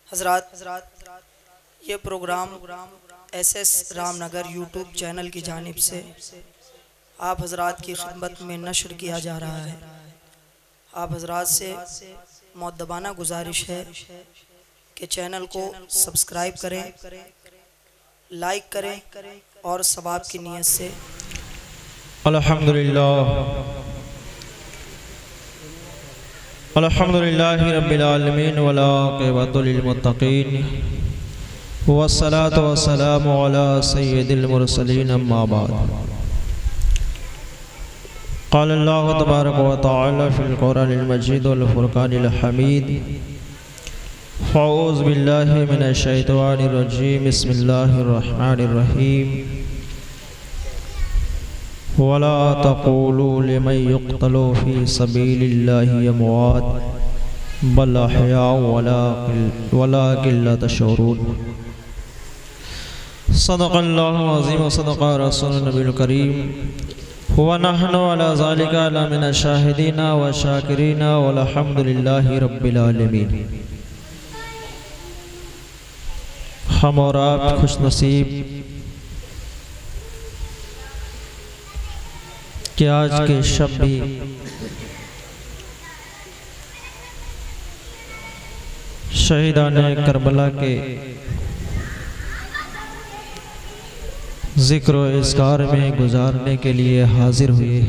हज़रात ये programme SS Ramnagar YouTube channel की जानिब से आप हज़रात की खिदमत में नशर किया जा रहा है। आप हज़रात से मुअद्दबाना गुजारिश है कि चैनल को सब्सक्राइब करें, लाइक करें और सवाब की नीयत से अल्हम्दुलिल्लाहि रब्बिल आलमीन वल आक़िबतु लिल मुत्तक़ीन वस्सलातु वस्सलामु अला सय्यिदिल मुरसलीन अम्मा बाद। क़ाल अल्लाहु तबारक व तआला फ़िल क़ुरआनिल मजीद वल फ़ुरक़ानिल हमीद। अऊज़ु बिल्लाहि मिनश शैतानिर रजीम। बिस्मिल्लाहिर रहमानिर रहीम। वला तक़ूलू लिमन युक़्तलू फ़ी सबीलिल्लाहि अमवात बल अहयाउ वलाकिन ला तशऊरून। सदक़ल्लाहु अज़ीम व सदक़ रसूलुन नबियुल करीम व नहनु अला ज़ालिका लमिनश शाहिदीन व शाकिरीन वल्हम्दुलिल्लाहि रब्बिल आलमीन। हम और आप खुशनसीब कि आज के शब भी शहीदाने करबला के जिक्र व इज़कार में गुजारने के लिए हाजिर हुए।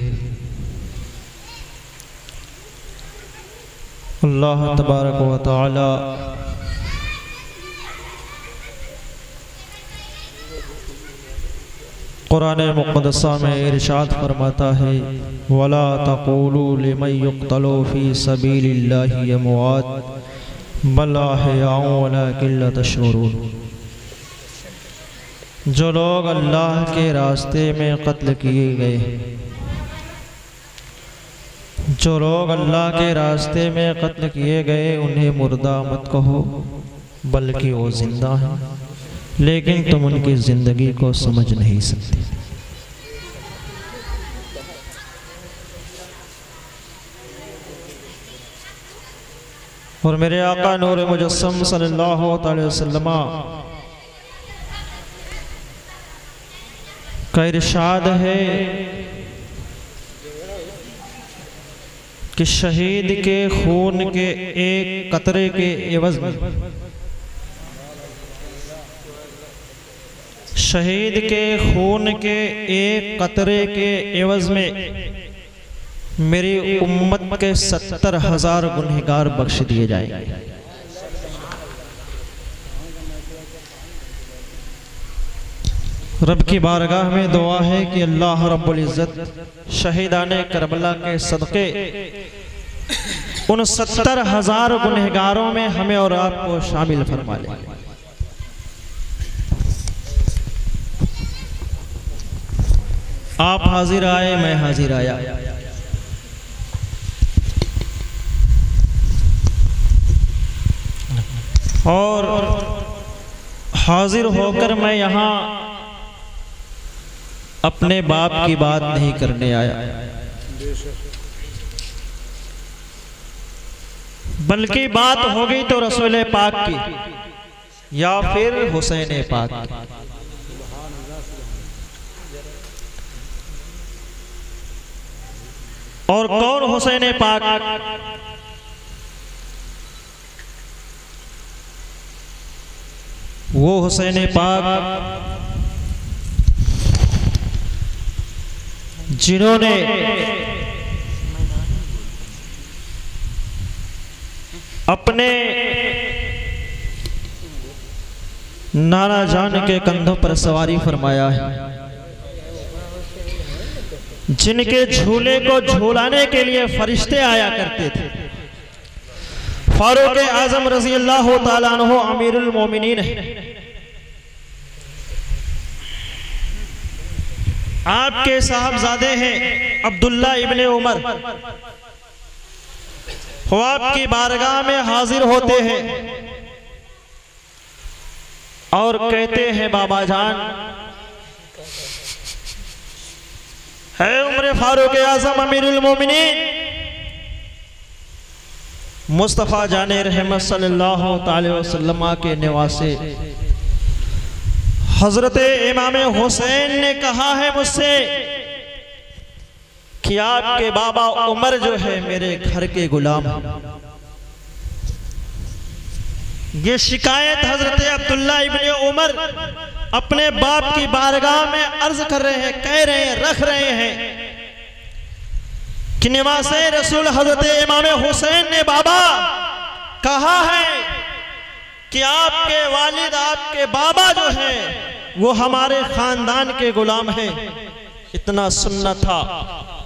अल्लाह तबारक व तआला कुरान मुक़द्दसा में इरशाद फरमाता है, वला तक़ूलू लिमन युक़्तलू फ़ी सबीलिल्लाहि अमवात बल अहयाउ वलाकिन ला तशऊरून। जो लोग अल्लाह के रास्ते में कत्ल किए गए, जो लोग अल्लाह के रास्ते में कत्ल किए गए उन्हें मुर्दा मत कहो, बल्कि वो जिंदा हैं, लेकिन तुम उनकी ज़िंदगी को समझ नहीं सकते। और मेरे आका नूर मुजस्सम सल्लल्लाहु अलैहि वसल्लम का इरशाद है कि शहीद के खून के एक कतरे के एवज़ में, शहीद के खून के एक कतरे के एवज़ में मेरी उम्मत के 70,000 गुनहगार बख्श दिए जाएंगे। रब की बारगाह में दुआ है कि अल्लाह रब्बुल इज़्ज़त शहीदाने करबला के सदक़े उन 70,000 गुनहगारों में हमें और आपको शामिल फरमा ले। आप हाजिर आए, मैं हाजिर आया। और हाजिर होकर मैं यहाँ अपने बाप की बात नहीं करने आया, बल्कि बात हो गई तो रसूल पाक की या फिर हुसैन पाक की। और कौन हुसैन पाक? वो हुसैन पाक जिन्होंने अपने नाना जान के कंधों पर सवारी फरमाया है, जिनके झूले को झूलाने के लिए फरिश्ते आया करते थे। फारूक आज़म रज़ी अल्लाह ताला अन्हु अमीरुल मोमिनीन है। आपके साहबजादे हैं अब्दुल्ला इब्ने उमर। वो आपकी बारगाह में हाजिर होते हैं और कहते हैं, बाबा जान, है उम्र फारूक आज़म अमीरुल मोमिनीन, मुस्तफ़ा जाने रहमत सल्लल्लाहु अलैहि वसल्लम के निवासे हजरत इमाम हुसैन ने कहा है मुझसे कि आपके बाबा उमर जो है मेरे घर के गुलाम। ये शिकायत हजरत अब्दुल्ला इब्ने उमर अपने बाप की बारगाह में अर्ज कर रहे हैं, कह रहे हैं, रख रहे हैं कि निवासे रसूल हजरत इमाम हुसैन ने बाबा कहा है कि आपके वालिद आपके बाबा जो है वो हमारे खानदान के गुलाम हैं। इतना सुन्ना था।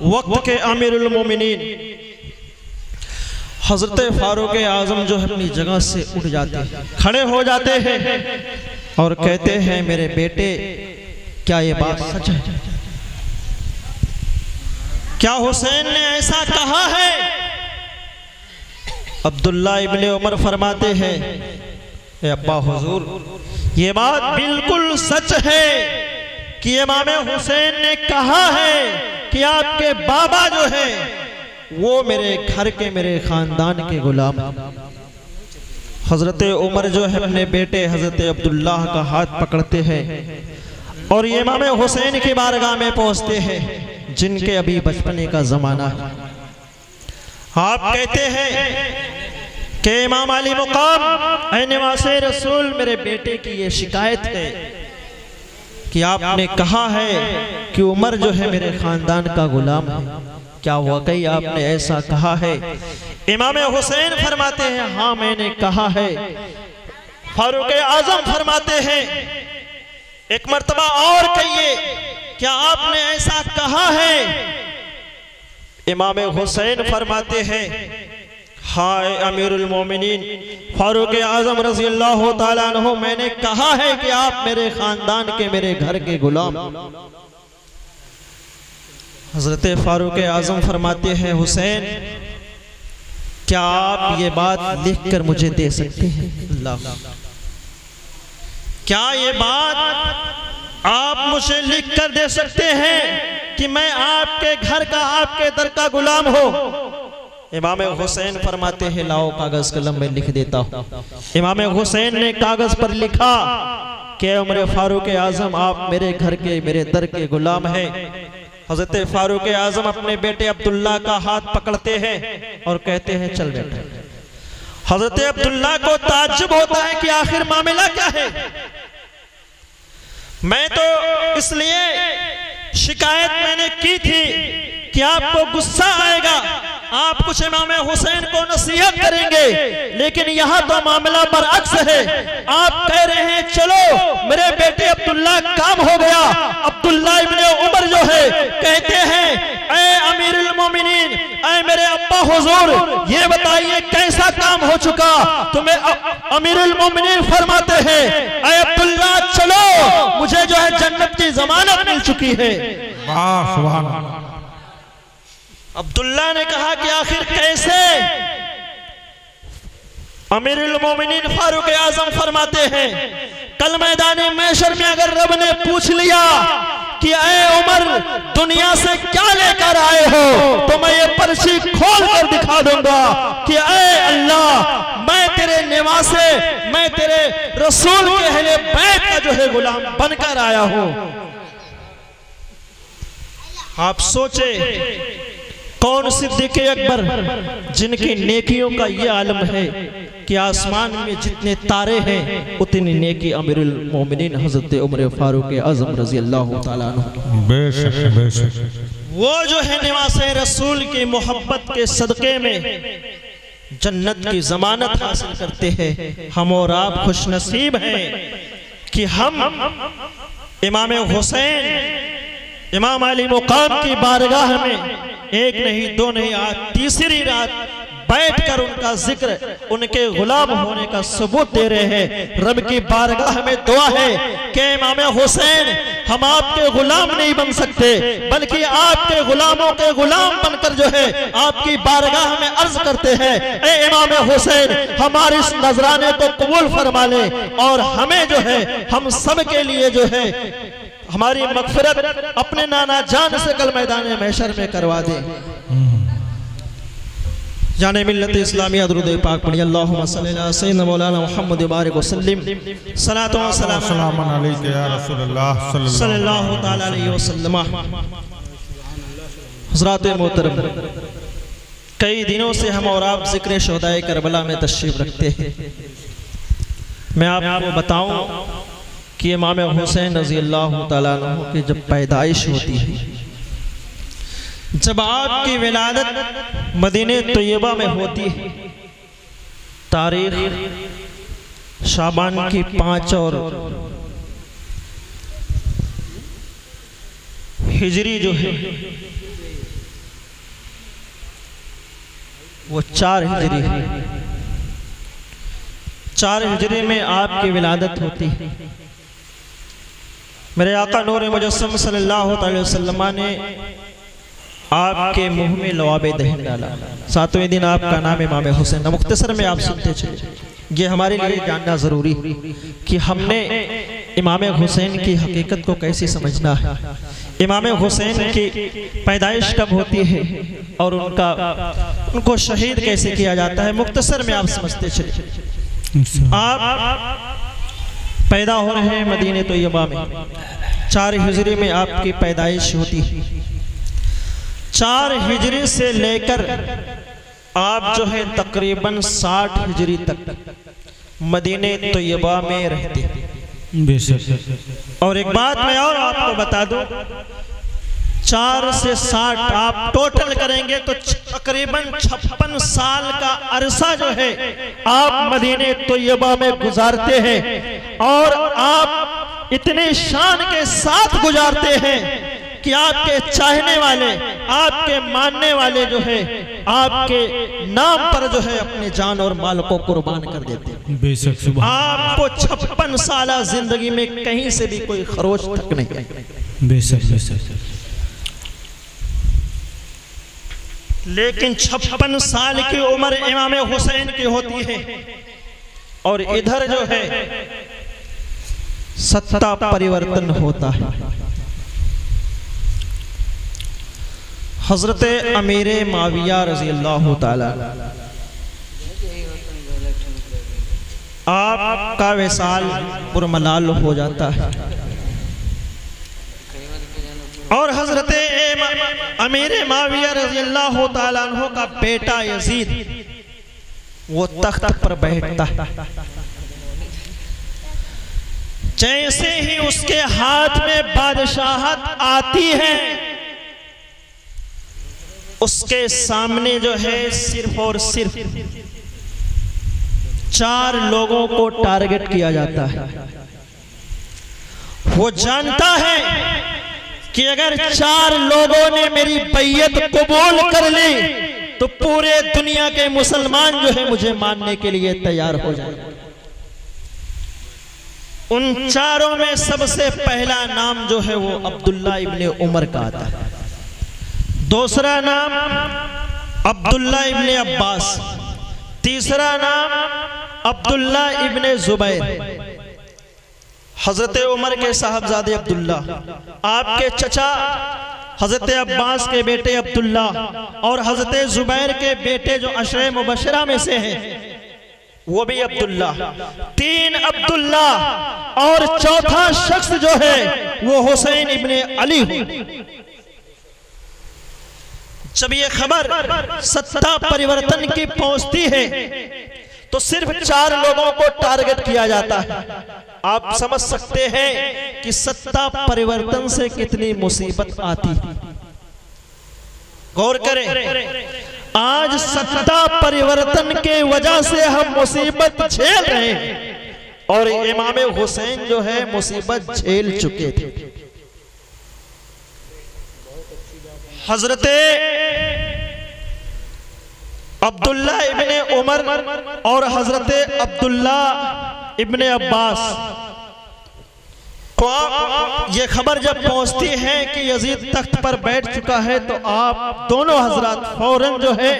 वक्त के अमीरुल मोमिनीन हजरत फारूक आजम जो है अपनी जगह से उठ जाते हैं, खड़े हो जाते हैं और कहते हैं मेरे बेटे क्या ये बात सच है? क्या हुसैन ने ऐसा कहा है? अब्दुल्ला इब्ने उमर फरमाते हैं अब्बा हुजूर ये बात बिल्कुल सच है कि इमाम हुसैन ने कहा है कि आपके बाबा जो है वो मेरे घर के मेरे खानदान के गुलाम। हजरत उमर जो है अपने बेटे हजरत अब्दुल्ला का हाथ पकड़ते हैं और ये इमाम हुसैन की बारगाह में पहुंचते हैं जिनके अभी बचपने का जमाना है। आप कहते हैं कि इमाम अली मुकाम ऐ निवासे रसूल मेरे बेटे की ये शिकायत है कि आपने कहा है कि उमर जो है मेरे खानदान का गुलाम है। क्या वाकई आपने ऐसा कहा है? इमाम हुसैन फरमाते हैं हाँ मैंने कहा है। फारूक आजम फरमाते हैं एक मर्तबा और कहिए क्या आपने ऐसा कहा है? इमाम हुसैन फरमाते हैं हाय अमीरुल मोमिनीन फारूक आजम रज़ी अल्लाह ताला अन्हु मैंने कहा है कि आप मेरे खानदान के मेरे घर के गुलाम। हजरत फारूक आजम फरमाते हैं हुसैन क्या आप ये बात लिखकर मुझे दे सकते हैं? अल्लाह क्या ये बात आप मुझे लिखकर दे सकते हैं कि मैं आपके घर का आपके दर का गुलाम हो? इमाम हुसैन फरमाते हैं लाओ कागज कलम में लिख देता हूँ। इमाम हुसैन ने कागज पर लिखा कि उमर फारूक आजम आप मेरे घर के मेरे दर के गुलाम हैं। हजरत फारूक आजम अपने बेटे अब्दुल्ला का हाथ पकड़ते हैं और कहते हैं चल बेटा। हजरत अब्दुल्ला को ताज्जुब होता है कि आखिर मामला क्या है। मैं तो इसलिए शिकायत मैंने की थी कि आपको गुस्सा आएगा, आप कुछ इमाम हुसैन को नसीहत करेंगे, लेकिन यहाँ तो मामला बरअक्स है। आप कह रहे हैं चलो मेरे बेटे अब्दुल्ला काम हो गया। अब्दुल्ला इब्ने उमर जो है कहते हैं ऐ अमीरुल मोमिनीन ऐ मेरे अब्बा हुजूर ये बताइए कैसा काम हो चुका? तुम्हें अमीरुल मोमिनीन फरमाते हैं ऐ अब्दुल्ला चलो मुझे जो है जन्नत की जमानत मिल चुकी है। वाह सुभान अल्लाह। अब्दुल्ला ने कहा कि आखिर कैसे? अमीरुल मोमिनीन फारूक आजम फरमाते हैं कल मैदाने महशर में अगर रब ने पूछ लिया कि ऐ उमर दुनिया से क्या लेकर आए हो तो मैं ये पर्ची खोल कर दिखा दूंगा कि ऐ अल्लाह मैं तेरे निवासे मैं तेरे रसूल के अहले बैत का जो है गुलाम बनकर आया हूं। आप सोचे कौन सिद्दीक़ अकबर जिनकी नेकियों का ये आलम है कि आसमान में जितने तारे हैं उतनी नेकी अमीरुल मोमिनीन हजरत उमर फारूक आजम रज़ी अल्लाह ताला अन्हु। बेशक बेशक वो जो है निवासे रसूल की मोहब्बत के सदक़े में जन्नत की जमानत हासिल करते हैं। हम और आप खुशनसीब हैं कि हम इमाम हुसैन इमाम अली मुकाम की बारगाह में एक नहीं दो नहीं आज तीसरी रात बैठकर उनका जिक्र उनके गुलाम होने का सबूत दे रहे हैं। रब की बारगाह में दुआ है कि इमाम हुसैन हम आपके गुलाम नहीं बन सकते बल्कि आपके गुलामों के गुलाम बनकर जो है आपकी बारगाह में अर्ज करते हैं ए इमाम हुसैन हमारे इस नजराने को कबूल फरमा ले और हमें जो है हम सब के लिए जो है हमारी मगफिरत अपने नाना जान से कल मैदान महशर में करवा दे। जाने मिल्लत इस्लामिया दुरूद पाक पढ़िए। अल्लाहुम्मा सल्लि अला सय्यिदना मौलाना मुहम्मद बारिक वसल्लिम सलातो व सलाम अलैका या रसूलल्लाह सल्लल्लाहु तआला अलैहि वसल्लम। हज़रात मोहतरम, कई दिनों से हम और आप ज़िक्र शोहदाए करबला में तशरीफ़ रखते हैं। मैं आपको बताऊं कि इमाम हुसैन रज़ी अल्लाह तआला अन्हु की जब पैदाइश होती है, जब आपकी विलादत मदीने तैयबा में होती है, तारीख शाबान की 5 और हिजरी जो है वो 4 हिजरी है। 4 हिजरी में आपकी विलादत होती है। मेरे आका नूर मुजस्सम सल्लल्लाहु अलैहि वसल्लम ने आपके मुंह में लवाबे दहन डाला। 7वें दिन आपका नाम इमाम हुसैन। मुख्तसर में आप सुनते चले, ये हमारे लिए जानना ज़रूरी कि हमने इमाम हुसैन की हकीकत को कैसे समझना है, इमाम हुसैन की पैदाइश कब होती है और उनको शहीद कैसे किया जाता है। मुख्तसर में आप समझते चले। आप पैदा हो रहे हैं मदीने तैयबा में, 4 हिजरी में आपकी पैदाइश होती है। 4 हिजरी से लेकर आप जो है तकरीबन 60 हिजरी तक मदीने तैयबा में रहते हैं। और एक बात मैं और आपको बता दूं, 4 से 60 आप टोटल करेंगे तो तकरीबन 56 साल का अरसा जो है आप मदीने तैयबा में गुजारते हैं। और आप इतने शान के साथ गुजारते हैं कि आपके चाहने वाले, आपके मानने वाले जो है आपके नाम पर जो है अपने जान और माल को कुर्बान कर देते हैं। बेशक आपको 56 साल जिंदगी में कहीं से भी कोई खरोच तक नहीं। बेशक बेशक। लेकिन 56 साल की उम्र इमाम हुसैन की होती है और इधर जो है सत्ता परिवर्तन होता है। हजरत अमीर माविया रजी अल्लाह ताला आपका विसाल पुरमलाल हो जाता है और हजरत अमीर माविया रजी अल्लाह ताला अन्हु का बेटा यजीद वो तख्त पर बैठता है। जैसे ही उसके हाथ में बादशाहत आती है, उसके सामने जो है सिर्फ और सिर्फ 4 लोगों को टारगेट किया जाता है। वो जानता है कि अगर 4 लोगों ने मेरी बैयत कबूल कर ली तो पूरे दुनिया के मुसलमान जो है मुझे मानने के लिए तैयार हो जाए। उन 4 में सबसे पहला नाम जो है वो अब्दुल्ला इब्ने उमर का आता है, दूसरा नाम अब्दुल्ला इब्ने अब्बास, तीसरा नाम अब्दुल्ला इब्ने जुबैर। हजरत उमर के साहबजादे अब्दुल्ला, आपके चचा हजरत अब्बास के बेटे अब्दुल्ला और हजरत जुबैर के बेटे जो अशरे मुबशरा में से हैं वो भी अब्दुल्ला। 3 अब्दुल्ला और चौथा शख्स जो है वो हुसैन इब्ने अली। जब ये खबर सत्ता परिवर्तन की पहुंचती है तो सिर्फ 4 लोगों को टारगेट किया जाता है। आप समझ सकते हैं कि सत्ता परिवर्तन से कितनी मुसीबत आती है। गौर करें, आज सत्ता परिवर्तन के वजह से हम मुसीबत झेल रहे हैं और इमाम हुसैन जो है मुसीबत झेल चुके थे। हजरत अब्दुल्ला इब्ने उमर और हजरत अब्दुल्ला इब्ने अब्बास को ये खबर जब पहुंचती है कि यजीद तख्त पर बैठ चुका है तो आप दोनों हजरत फौरन जो है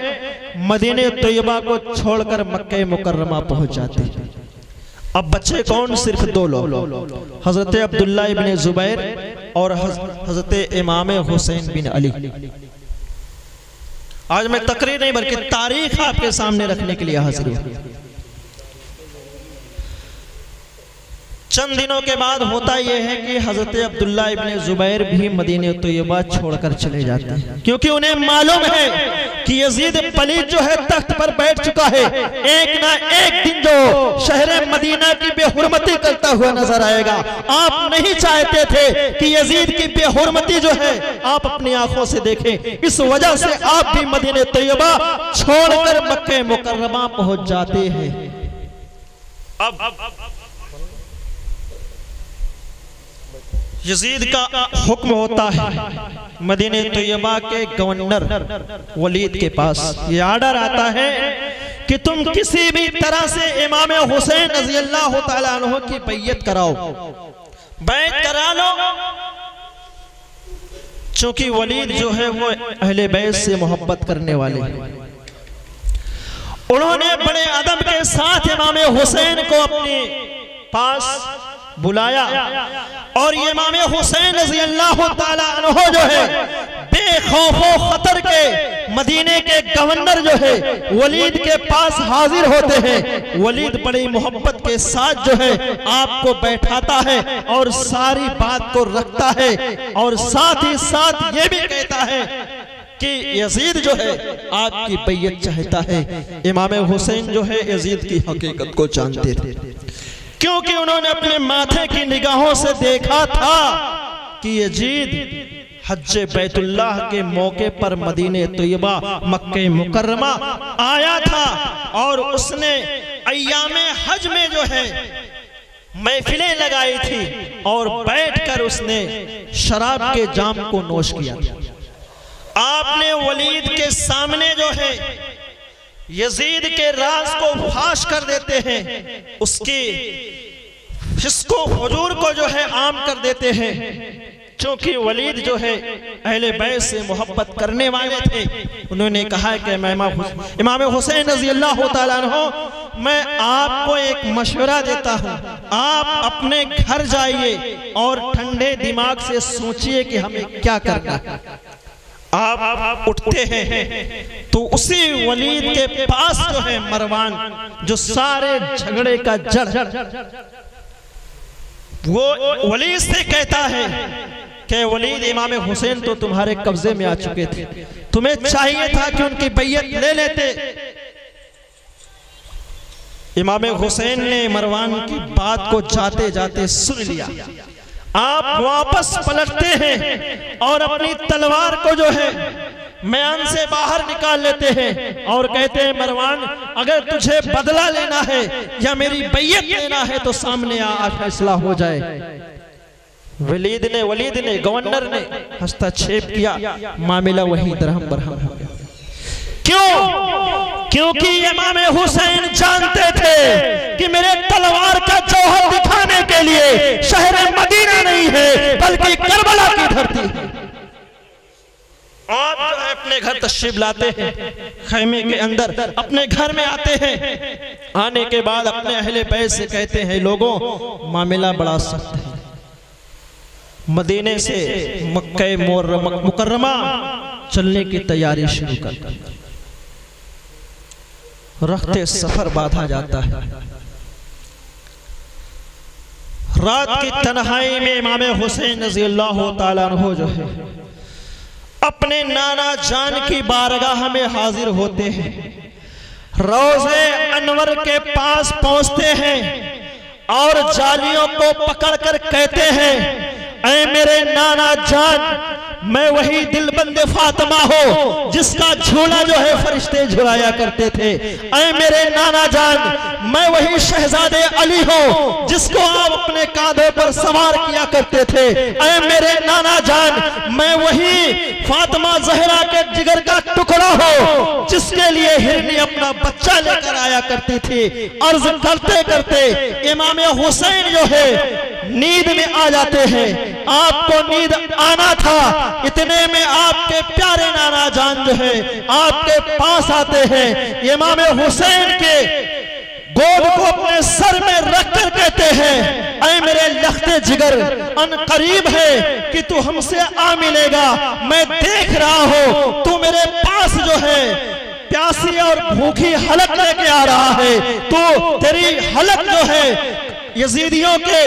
मदीने तैयबा को छोड़कर मक्के मुकर्रमा पहुंच जाते हैं। अब बच्चे कौन? सिर्फ 2 लोग, हजरत अब्दुल्ला इब्ने जुबैर और हजरत इमाम हुसैन बिन अली। आज मैं तकरीर नहीं बल्कि तारीख आपके सामने रखने के लिए हाजिर हूं। चंद दिनों के बाद होता यह है कि हजरत अब्दुल्ला इब्ने जुबैर भी मदीने तैयबा छोड़कर चले जाते हैं, क्योंकि उन्हें मालूम है कि यजीद पलीद जो है तख्त पर बैठ चुका है, एक ना एक दिन जो शहर मदीना की बेहुरमती करता हुआ नजर आएगा। आप नहीं चाहते थे कि यजीद की बेहुरमती जो है आप अपनी आंखों से देखें, इस वजह से आप भी मदीने तैयबा छोड़कर मक्के मुकर्रमा पहुंच जाते हैं। अब यजीद का हुक्म होता है मदीने तैयबा के गवर्नर वलीद के पास, ये आर्डर आता है कि तुम किसी भी तरह से इमाम हुसैन रज़ी अल्लाह तआला अन्हु की बैयत कराओ, बैत करा लो, चूंकि वलीद जो है वो अहले बैत से मोहब्बत करने वाले हैं। उन्होंने बड़े अदब के साथ इमाम हुसैन को अपने पास बुलाया और ये इमाम हुसैन रज़ी अल्लाह तआला अन्हु जो है बेखौफो खतर के मदीने के गवर्नर जो है वलीद के पास हाजिर होते हैं। वलीद बड़ी मोहब्बत के साथ जो है आपको बैठाता है और सारी बात को रखता है और साथ ही साथ ये भी कहता है कि यजीद जो है आपकी बैयत चाहता है। इमाम हुसैन जो है यजीद की हकीकत को जानते थे, क्योंकि उन्होंने अपने माथे की निगाहों से देखा था कि यजीद हज बैतुल्लाह के मौके पर मदीने तैयबा मक्के मुकर्रमा आया था और उसने अय्यामे हज में जो है महफिलें लगाई थी और बैठकर उसने शराब के जाम को नोश किया था। आपने वलीद के सामने जो है यजीद के राज को फाश कर देते हैं, उसकी हिस्को हुजूर को जो है आम कर देते हैं। क्योंकि वलीद जो है अहले बैत से मोहब्बत करने वाले थे, उन्होंने कहा कि मैं इमाम हुसैन रज़ी अल्लाह तआला अन्हु मैं आपको एक मशवरा देता हूँ, आप अपने घर जाइए और ठंडे दिमाग से सोचिए कि हमें क्या करना है। आप उठते हैं तो उसी वलीद के पास जो है मरवान, जो सारे झगड़े का जड़, वो वलीद से कहता है कि वलीद इमाम हुसैन तो तुम्हारे कब्जे में आ चुके थे, तुम्हें चाहिए था कि उनकी बैयत ले लेते। इमाम हुसैन ने मरवान की बात को जाते जाते सुन लिया। आप वापस पलटते हैं और अपनी तलवार को जो है म्यान से बाहर निकाल लेते हैं और कहते हैं मरवान, अगर तुझे बदला लेना है या मेरी बैयत लेना है तो सामने आ, फैसला हो जाए। वलीद ने गवर्नर ने हस्तक्षेप किया, मामला वही दरहम बरहम हो गया। क्यों? क्योंकि इमाम हुसैन जानते थे कि मेरे तलवार का जौहर दिखाने के लिए शहर मदीना नहीं है बल्कि करबला की धरती है। आप जो है अपने घर तशरीफ लाते हैं, खैमे के अंदर अपने घर में आते हैं, आने के बाद अपने अहले बैत से कहते हैं लोगों मामला बड़ा सख्त है, मदीने से मक्के मुकर्रमा चलने की तैयारी शुरू कर। रखते सफर बांधा जाता है। रात की तन्हाई में इमाम हुसैन रज़ी अल्लाह तआला अन्हु जो है अपने नाना जान की बारगाह में हाजिर होते हैं। रोज़े अनवर के पास पहुंचते हैं और जालियों को पकड़कर कहते हैं, ऐ मेरे नाना जान, मैं वही दिलबंद फातिमा हो जिसका झूला जो है फरिश्ते झुलाया करते थे। ऐ मेरे नाना जान, मैं वही शहजादे अली हो जिसको आप अपने कांधे पर सवार किया करते थे। ऐ मेरे नाना जान, मैं वही फातिमा ज़हरा के जिगर का टुकड़ा हो जिसके लिए हिरनी अपना बच्चा लेकर आया करती थी। अर्ज करते करते इमाम हुसैन जो है नींद में आ जाते हैं। आपको नींद आना था, इतने में आपके प्यारे नाना जान जो है आपके पास आते हैं। इमाम हुसैन के गोद को अपने सर में रखकर कहते हैं, ऐ मेरे लख्ते जिगर अन करीब है कि तू हमसे आ मिलेगा। मैं देख रहा हूँ तू मेरे पास जो है प्यासी और भूखी हलक लेके आ रहा है। तो तेरी हलक जो है यजीदियों के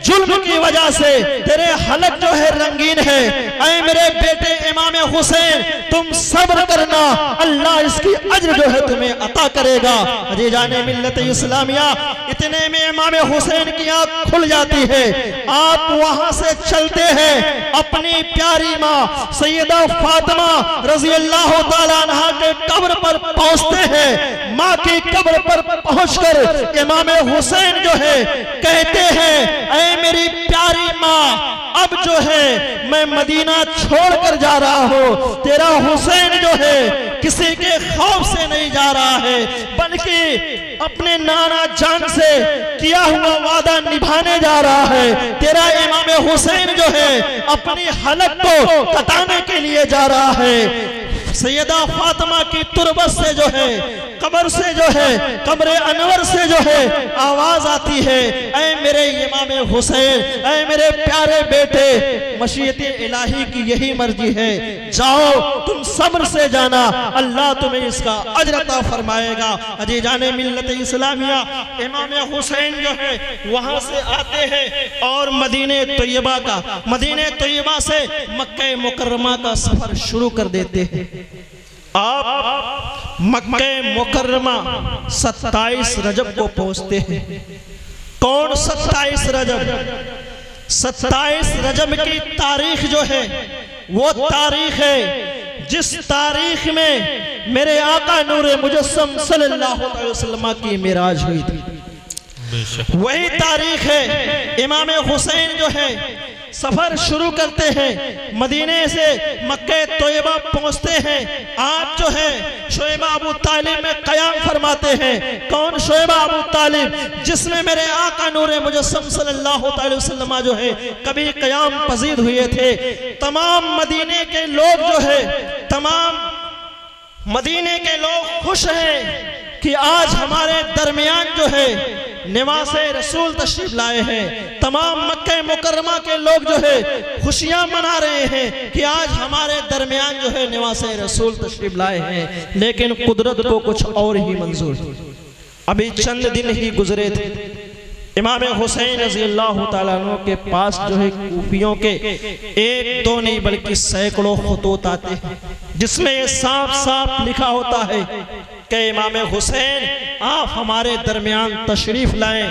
जुल्म की वजह से तेरे हलक जो है रंगीन है। ऐ मेरे बेटे इमाम हुसैन तुम सब्र करना, अल्लाह इसकी अज्र जो है तुम्हें अता करेगा। अजी जाने मिल्लत इस्लामिया, इतने में इमाम हुसैन की आंख खुल जाती है। आप वहां से चलते हैं, अपनी प्यारी माँ सैयदा फातिमा रजी अल्लाह तआला अन्हा के कब्र पर पहुंचते हैं। माँ की कब्र पर पहुंचकर इमाम हुसैन जो है कहते हैं, ऐ मेरी प्यारी माँ अब जो है मैं मदीना छोड़कर जा रहा हूँ। तेरा हुसैन जो है किसी के खौफ से नहीं जा रहा है, बल्कि अपने नाना जान से किया हुआ वादा निभाने जा रहा है। तेरा इमाम हुसैन जो है अपनी हलक को कटाने के लिए जा रहा है। सैयदा फातिमा की तुरबत से जो है, कब्र से जो है, कब्र अनवर से जो है आवाज आती है, ऐ मेरे इमाम हुसैन, ऐ मेरे प्यारे बेटे, मशीयत इलाही की यही मर्जी है, जाओ तुम सब्र से जाना, अल्लाह तुम्हें इसका अज्र अता फरमाएगा। अजी जाने मिल्लत इस्लामिया, इमाम हुसैन जो है वहां से आते हैं और मदीने तैयबा का, मदीने तैयबा से मक्के मुकर्रमा का सफर शुरू कर देते हैं। आप मक्के मुकर्रमा 27 रजब को पहुंचते हैं। कौन 27 रजब? 27 रजब की तारीख जो है वो तारीख है जिस तारीख में मेरे आका नूरे मुजस्सम सल्लल्लाहु अलैहि वसल्लम की मिराज हुई थी। वही तारीख है। इमाम हुसैन जो है सफर शुरू करते हैं, मदीने से मक्के तोयबा पहुंचते हैं। आप जो है शोएबा अबू तालिब में कयाम फरमाते हैं। कौन शोएबा अबू तालिब? जिसमें मेरे आका नूरे मुजस्सम सल्लल्लाहु अलैहि वसल्लम जो है कभी कयाम पजीर हुए थे। तमाम मदीने के लोग जो है, तमाम मदीने के लोग खुश हैं कि आज हमारे दरमियान जो है निवासे रसूल तशरीफ लाए हैं। तमाम मक्के मुकर्रमा के लोग जो है खुशियां मना रहे हैं कि आज हमारे दरमियान जो है निवासे रसूल तशरीफ लाए हैं। लेकिन कुदरत को कुछ और ही मंजूर। अभी चंद दिन ही गुजरे थे, इमाम हुसैन रज़ी अल्लाह ताला अन्हु के पास जो है कूफियों के एक दो नहीं बल्कि सैकड़ों खुतूत आते हैं, जिसमें ये साफ साफ लिखा होता है कि इमाम हुसैन आप हमारे दरमियान तशरीफ लाएं,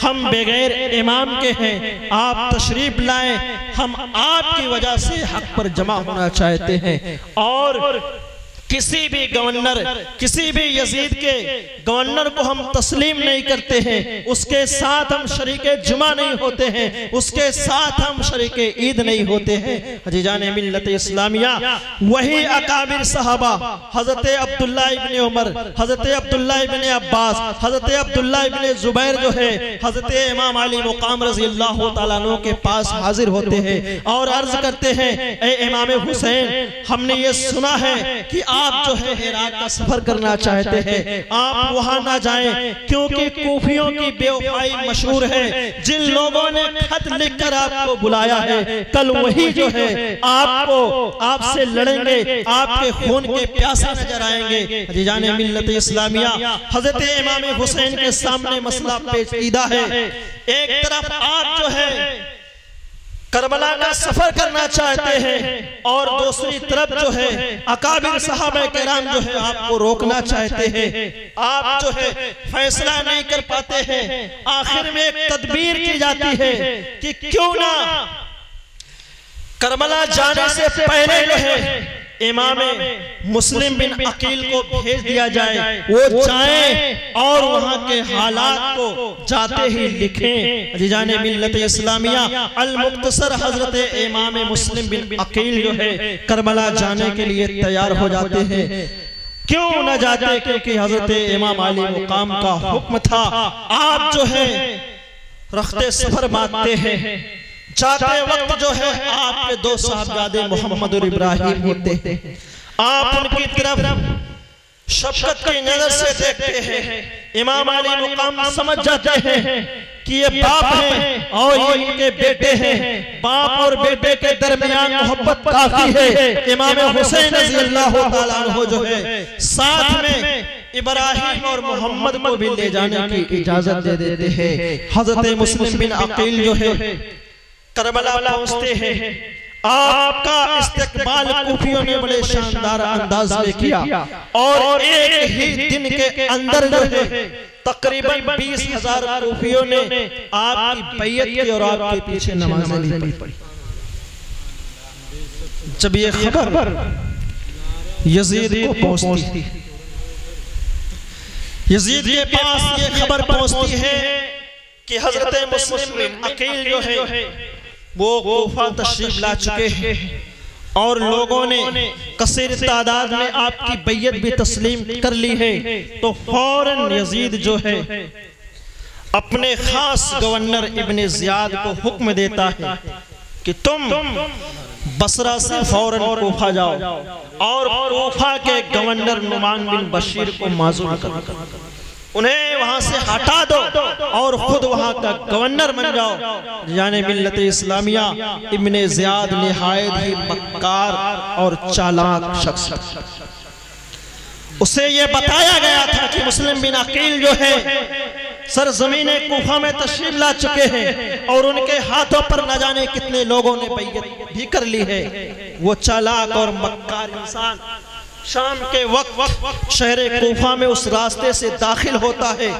हम बगैर इमाम के हैं, आप तशरीफ लाएं, हम आपकी वजह से हक पर जमा होना चाहते हैं। और किसी भी गवर्नर, किसी भी यजीद के गवर्नर को हम तस्लीम नहीं करते हैं, उसके साथ हम शरीके जुमा नहीं होते हैं, उसके साथ हम शरीके ईद नहीं होते हैं। अजीजाने मिल्लत इस्लामिया, वही अकाबिर सहाबा हजरत अब्दुल्ला इब्ने उमर, हजरत अब्दुल्ला इब्ने अब्बास, हजरत अब्दुल्ला इब्ने जुबैर जो है हजरत इमाम अली मुकाम रज़ी अल्लाह तआला अन्हु के पास हाजिर होते हैं और अर्ज करते हैं, ए इमाम हुसैन, हमने ये सुना है कि आप जो है इराक का सफर करना चाहते हैं, आप वहां ना जाएं क्योंकि कूफियों की बेवफाई मशहूर है। जिन लोगों ने खत लिखकर आपको बुलाया है, कल वही जो है आपको, आपसे लड़ेंगे, आपके खून के प्यासे नजर आएंगे। अजीजाने मिल्लत इस्लामिया, हजरत इमाम हुसैन के सामने मसला पेचीदा है। एक तरफ आप जो है करबला का सफर करना चाहते हैं और दूसरी तरफ जो है अकाबिर सहाबा किराम जो है आपको रोकना चाहते हैं। आप जो है फैसला नहीं कर पाते हैं। आखिर में एक तदबीर की जाती है कि क्यों ना करबला जाने से पहले जो है इमाम मुस्लिम बिन अकील को भेज दिया जाए, वो जाएं और वहां के हालात को जाते ही लिखें। अजीजाने मिल्लत इस्लामिया, अल मुख्तसर हजरत इमाम मुस्लिम बिन अकील जो है करबला जाने के लिए तैयार हो जाते हैं। क्यों न जाते? क्योंकि हजरत इमाम अली मुकाम का हुक्म था। आप जो है रखते सफर बांधते हैं, जाते वक्त जो है आपके दो साहबजादे मोहम्मद और इब्राहिम होते हैं। आप उनकी तरफ शफकत की नजर से देखते हैं। इमाम अली मुकाम समझ जाते हैं कि ये बाप हैं और ये इनके बेटे हैं। बाप और बेटे के दरमियान मोहब्बत काफी है। इमाम हुसैन रज़ी अल्लाह तआला अन्हु जो है साथ में इब्राहिम और मोहम्मद को भी ले जाने की इजाजत दे देते हैं। हजरत मुस्लिम बिन अकील जो है करबला पहुंचते हैं। आपका इस्तकबाल कूफियों ने बड़े शानदार अंदाज में किया और एक ही दिन के अंदर जो है तकरीबन 20,000 कूफियों ने आपकी बैयत की और आपके पीछे नमाज़ें भी पढ़ी। जब ये खबर यजीद को पहुंचती, यजीद के पास ये खबर पहुंचती है कि हजरत मुस्लिम बिन अकील जो है वो कूफा तशरीफ ला चुके हैं और लोगों ने कसीर तादाद में आपकी बैयत भी तस्लीम कर ली है। तो फौरन यजीद जो है अपने खास गवर्नर इब्ने ज़ियाद को हुक्म देता है कि तुम बसरा से फौरन कूफा जाओ और कूफा के गवर्नर नुमान बिन बशीर को माज़ूल करो, उन्हें वहां से हटा दो और खुद वहां का गवर्नर बन जाओ। यानी मिल्लत इस्लामिया इब्ने ज़ियाद निहायत ही मक्कार और चालाक शख्स, उसे यह बताया गया था कि मुस्लिम बिन अकील जो है सरजमीने कूफा में तशरीफ ला चुके हैं और उनके हाथों पर न जाने कितने लोगों ने बैयत भी कर ली है। वो चालाक और मक्कार इंसान शाम के वक्त शहर कूफा में उस रास्ते से दाखिल होता है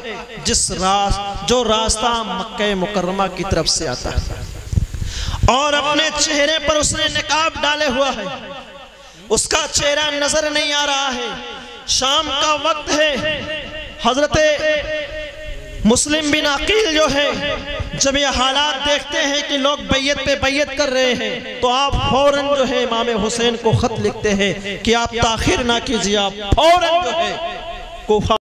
जो रास्ता मक्के मुकर्रमा की तरफ से आता है और अपने चेहरे पर उसने निकाब डाले हुआ है, उसका चेहरा नजर नहीं आ रहा है। शाम का वक्त है। हजरत मुस्लिम बिन अकील जो है जब ये हालात देखते हैं कि लोग बैयत पे बैयत कर रहे हैं तो आप फौरन जो है इमाम हुसैन को खत लिखते हैं कि आप ताखिर ना कीजिए, आप फौरन जो है कूफा